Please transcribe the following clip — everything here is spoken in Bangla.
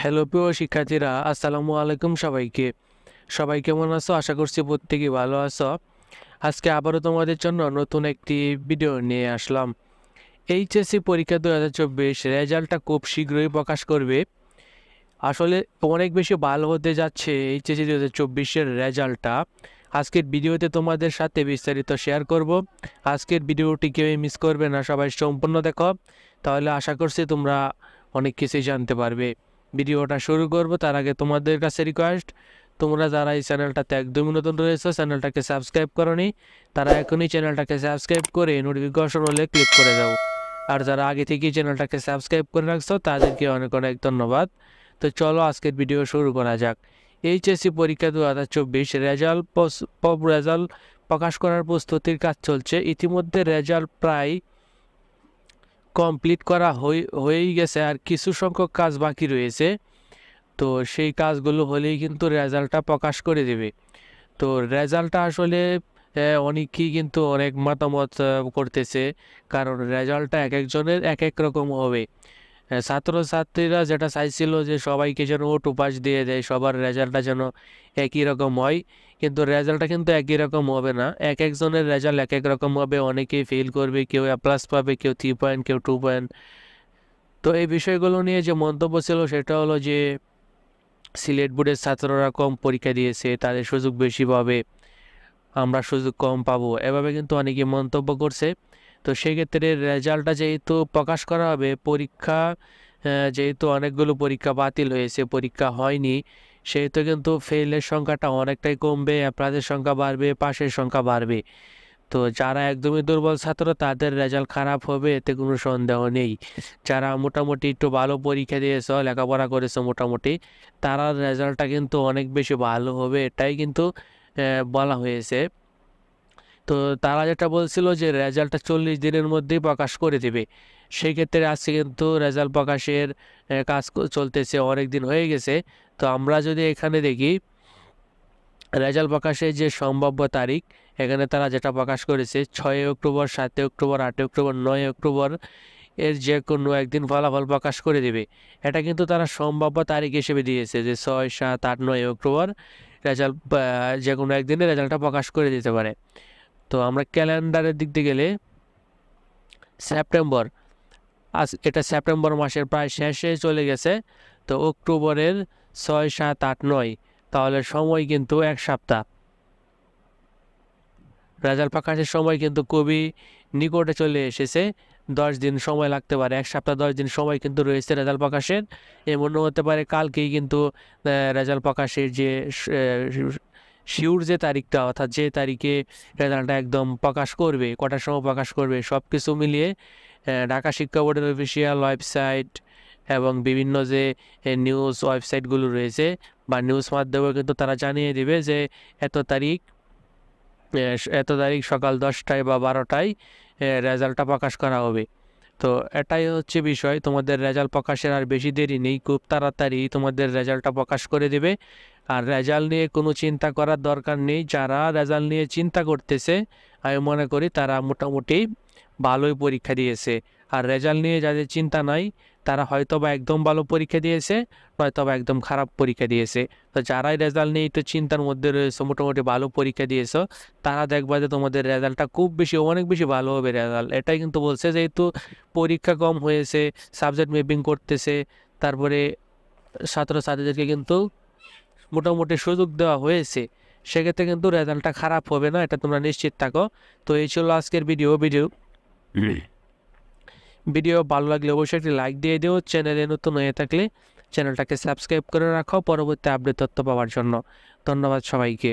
হ্যালো প্রিয় শিক্ষার্থীরা, আসসালামু আলাইকুম সবাইকে। সবাই কেমন আছো? আশা করছি প্রত্যেকেই ভালো আছো। আজকে আবারও তোমাদের জন্য নতুন একটি ভিডিও নিয়ে আসলাম। এইচএসসি পরীক্ষা 2024 রেজাল্টটা খুব শীঘ্রই প্রকাশ করবে। আসলে অনেক বেশি ভালো হতে যাচ্ছে এইচএসসি 2024-এর রেজাল্টটা। আজকের ভিডিওতে তোমাদের সাথে বিস্তারিত শেয়ার করব। আজকের ভিডিওটি কেউই মিস করবে না, সবাই সম্পূর্ণ দেখো, তাহলে আশা করছি তোমরা অনেক কিছুই জানতে পারবে। ভিডিওটা শুরু করব তার আগে তোমাদের কাছে রিকোয়েস্ট, তোমরা যারা এই চ্যানেলটাতে একদমই নতুন রয়েছে, চ্যানেলটাকে সাবস্ক্রাইব করোনি, তারা এখনই চ্যানেলটাকে সাবস্ক্রাইব করে নোটিফিকেশন হলে ক্লিক করে দাও। আর যারা আগে থেকেই চ্যানেলটাকে সাবস্ক্রাইব করে রাখছো তাদেরকে অনেক অনেক ধন্যবাদ। তো চলো আজকের ভিডিও শুরু করা যাক। এইচএসসি পরীক্ষা 2024 রেজাল্ট প্রকাশ করার প্রস্তুতির কাজ চলছে। ইতিমধ্যে রেজাল্ট প্রায় কমপ্লিট করা হয়েই গেছে, আর কিছু সংখ্যক কাজ বাকি রয়েছে। তো সেই কাজগুলো হলেই কিন্তু রেজাল্টটা প্রকাশ করে দেবে। তো রেজাল্টটা আসলে অনেকেই কিন্তু অনেক মতামত করতেছে, কারণ রেজাল্টটা এক একজনের এক এক রকম হবে। ছাত্রছাত্রীরা যেটা চাইছিল যে সবাইকে যেন ও পাস দিয়ে দেয়, সবার রেজাল্টটা যেন একই রকম হয়, কিন্তু রেজাল্টটা কিন্তু একই রকম হবে না। এক একজনের রেজাল্ট এক এক রকম হবে, অনেকেই ফেল করবে, কেউ A+ পাবে, কেউ 3 পয়েন্ট, কেউ 2 পয়েন্ট। তো এই বিষয়গুলো নিয়ে যে মন্তব্য ছিল সেটা হলো যে সিলেট বোর্ডের ছাত্ররা কম পরীক্ষা দিয়েছে, তাদের সুযোগ বেশি পাবে, আমরা সুযোগ কম পাবো, এভাবে কিন্তু অনেকে মন্তব্য করছে। তো সেক্ষেত্রে রেজাল্টটা যেহেতু প্রকাশ করা হবে, যেহেতু অনেকগুলো পরীক্ষা বাতিল হয়েছে, পরীক্ষা হয়নি, সেহেতু কিন্তু ফেলের সংখ্যাটা অনেকটাই কমবে, অ্যাপ্লাসের সংখ্যা বাড়বে, পাশের সংখ্যা বাড়বে। তো যারা একদমই দুর্বল ছাত্র তাদের রেজাল্ট খারাপ হবে, এতে কোনো সন্দেহ নেই। যারা মোটামুটি একটু ভালো পরীক্ষা দিয়েছ, লেখাপড়া করেছে মোটামুটি, তারা রেজাল্টটা কিন্তু অনেক বেশি ভালো হবে, এটাই কিন্তু বলা হয়েছে। তো তারা যেটা বলছিল যে রেজাল্টটা 40 দিনের মধ্যেই প্রকাশ করে দেবে। সেই ক্ষেত্রে আজকে কিন্তু রেজাল্ট প্রকাশের কাজ চলতেছে, অনেক দিন হয়ে গেছে। তো আমরা যদি এখানে দেখি রেজাল্ট প্রকাশের যে সম্ভাব্য তারিখ, এখানে তারা যেটা প্রকাশ করেছে 6 অক্টোবর, 7 অক্টোবর, 8 অক্টোবর, 9 অক্টোবর, এর যে কোনো একদিন ফলাফল প্রকাশ করে দেবে। এটা কিন্তু তারা সম্ভাব্য তারিখ হিসেবে দিয়েছে যে 6, 7, 8, 9 অক্টোবর রেজাল্ট, যে কোনো একদিনে রেজাল্টটা প্রকাশ করে দিতে পারে। তো আমরা ক্যালেন্ডারের দিক দিয়ে গেলে সেপ্টেম্বর, এটা সেপ্টেম্বর মাসের প্রায় শেষে চলে গেছে। তো অক্টোবরের 6, 7, 8, 9, তাহলে সময় কিন্তু 1 সপ্তাহ। রেজাল্ট প্রকাশের সময় কিন্তু খুবই নিকটে চলে এসেছে, 10 দিন সময় লাগতে পারে, 1 সপ্তাহ 10 দিন সময় কিন্তু রয়েছে রেজাল্ট প্রকাশের। এমনও হতে পারে কালকেই কিন্তু রেজাল্ট প্রকাশের যে শিওর যে তারিখটা, অর্থাৎ যে তারিখে রেজাল্টটা একদম প্রকাশ করবে, কটার সময় প্রকাশ করবে, সব কিছু মিলিয়ে ঢাকা শিক্ষা বোর্ডের অফিসিয়াল ওয়েবসাইট এবং বিভিন্ন যে নিউজ ওয়েবসাইটগুলো রয়েছে বা নিউজ মাধ্যমেও কিন্তু তারা জানিয়ে দেবে যে এত তারিখ সকাল 10টায় বা 12টায় রেজাল্টটা প্রকাশ করা হবে। তো এটাই হচ্ছে বিষয়, তোমাদের রেজাল্ট প্রকাশের আর বেশি দেরি নেই, খুব তাড়াতাড়ি তোমাদের রেজাল্টটা প্রকাশ করে দেবে। আর রেজাল্ট নিয়ে কোনো চিন্তা করার দরকার নেই। যারা রেজাল্ট নিয়ে চিন্তা করতেছে, আমি মনে করি তারা মোটামুটি ভালোই পরীক্ষা দিয়েছে। আর রেজাল্ট নিয়ে যাদের চিন্তা নাই, তারা হয়তো বা একদম ভালো পরীক্ষা দিয়েছে, নয়তো বা একদম খারাপ পরীক্ষা দিয়েছে। তো যারাই রেজাল্ট নিয়ে একটু চিন্তার মধ্যে রয়েছে, মোটামুটি ভালো পরীক্ষা দিয়েছো, তারা দেখবা যে তোমাদের রেজাল্টটা খুব বেশি, অনেক বেশি ভালো হবে রেজাল্ট। এটাই কিন্তু বলছে, যেহেতু পরীক্ষা কম হয়েছে, সাবজেক্ট ম্যাপিং করতেছে, তারপরে ছাত্রছাত্রীদেরকে কিন্তু মোটামুটি সুযোগ দেওয়া হয়েছে, সেক্ষেত্রে কিন্তু রেজাল্টটা খারাপ হবে না, এটা তোমরা নিশ্চিত থাকো। তো এই ছিল আজকের ভিডিও ভালো লাগলে অবশ্যই একটি লাইক দিয়ে দিও। চ্যানেলে নতুন হয়ে থাকলে চ্যানেলটাকে সাবস্ক্রাইব করে রাখো পরবর্তী আপডেট তথ্য পাওয়ার জন্য। ধন্যবাদ সবাইকে।